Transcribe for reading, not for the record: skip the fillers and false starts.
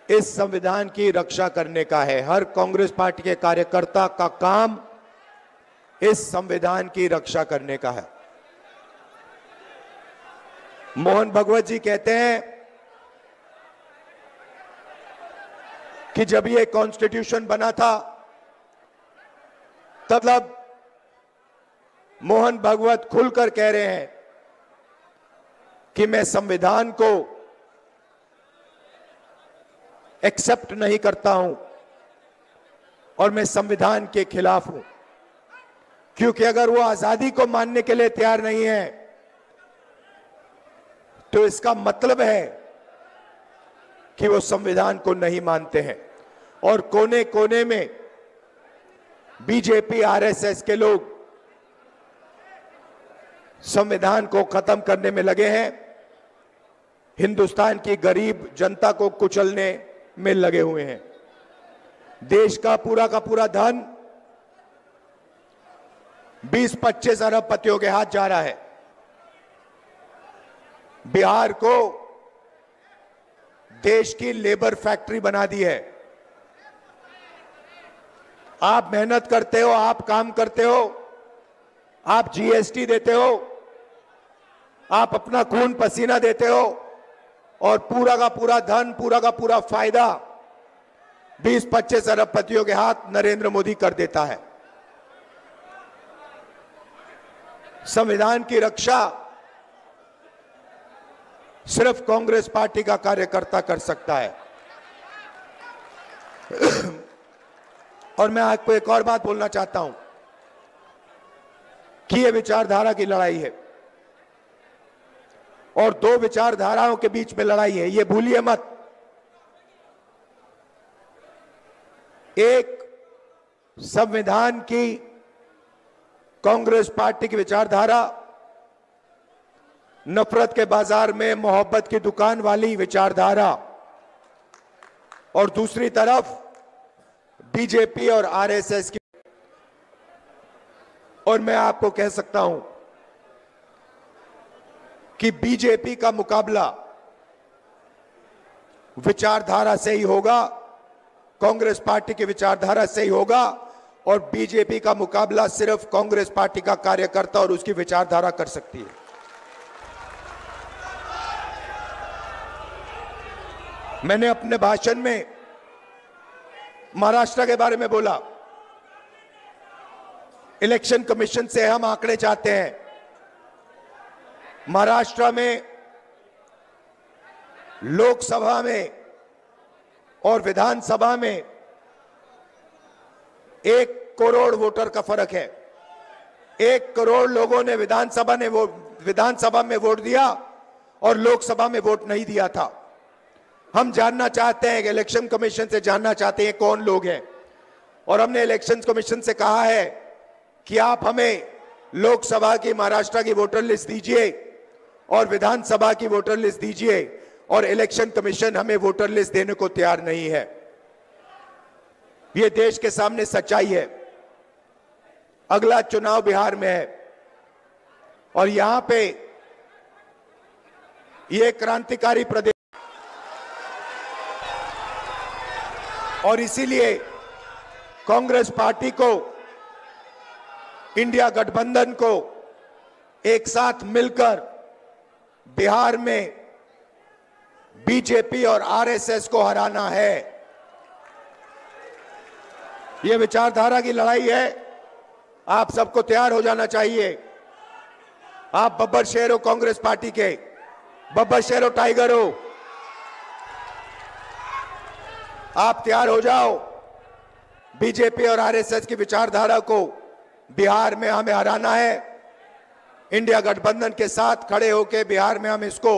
इस संविधान की रक्षा करने का है। हर कांग्रेस पार्टी के कार्यकर्ता का काम इस संविधान की रक्षा करने का है। मोहन भगवत जी कहते हैं कि जब ये कॉन्स्टिट्यूशन बना था तब मोहन भगवत खुलकर कह रहे हैं कि मैं संविधान को एक्सेप्ट नहीं करता हूं और मैं संविधान के खिलाफ हूं, क्योंकि अगर वो आजादी को मानने के लिए तैयार नहीं है तो इसका मतलब है कि वो संविधान को नहीं मानते हैं। और कोने कोने में बीजेपी आरएसएस के लोग संविधान को खत्म करने में लगे हैं, हिंदुस्तान की गरीब जनता को कुचलने में लगे हुए हैं। देश का पूरा धन 20-25 अरबपतियों के हाथ जा रहा है। बिहार को देश की लेबर फैक्ट्री बना दी है। आप मेहनत करते हो, आप काम करते हो, आप जीएसटी देते हो, आप अपना खून पसीना देते हो और पूरा का पूरा धन, पूरा का पूरा फायदा 20-25 अरबपतियों के हाथ नरेंद्र मोदी कर देता है। संविधान की रक्षा सिर्फ कांग्रेस पार्टी का कार्यकर्ता कर सकता है। और मैं आपको एक और बात बोलना चाहता हूं कि यह विचारधारा की लड़ाई है और दो विचारधाराओं के बीच में लड़ाई है, यह भूलिए मत। एक संविधान की कांग्रेस पार्टी की विचारधारा, नफरत के बाजार में मोहब्बत की दुकान वाली विचारधारा, और दूसरी तरफ बीजेपी और आरएसएस की। और मैं आपको कह सकता हूं कि बीजेपी का मुकाबला विचारधारा से ही होगा, कांग्रेस पार्टी की विचारधारा से ही होगा, और बीजेपी का मुकाबला सिर्फ कांग्रेस पार्टी का कार्यकर्ता और उसकी विचारधारा कर सकती है। मैंने अपने भाषण में महाराष्ट्र के बारे में बोला। इलेक्शन कमीशन से हम आंकड़े चाहते हैं। महाराष्ट्र में लोकसभा में और विधानसभा में 1 करोड़ वोटर का फर्क है। 1 करोड़ लोगों ने विधानसभा में वोट दिया और लोकसभा में वोट नहीं दिया था। हम जानना चाहते हैं कि इलेक्शन कमीशन से जानना चाहते हैं कौन लोग हैं, और हमने इलेक्शन कमीशन से कहा है कि आप हमें लोकसभा की महाराष्ट्र की वोटर लिस्ट दीजिए और विधानसभा की वोटर लिस्ट दीजिए, और इलेक्शन कमीशन हमें वोटर लिस्ट देने को तैयार नहीं है। यह देश के सामने सच्चाई है। अगला चुनाव बिहार में है और यहां पे यह क्रांतिकारी प्रदेश, और इसीलिए कांग्रेस पार्टी को, इंडिया गठबंधन को एक साथ मिलकर बिहार में बीजेपी और आरएसएस को हराना है। यह विचारधारा की लड़ाई है। आप सबको तैयार हो जाना चाहिए। आप बब्बर शेर हो कांग्रेस पार्टी के, बब्बर शेर हो, टाइगर हो, आप तैयार हो जाओ। बीजेपी और आरएसएस की विचारधारा को बिहार में हमें हराना है। इंडिया गठबंधन के साथ खड़े होकर बिहार में हम इसको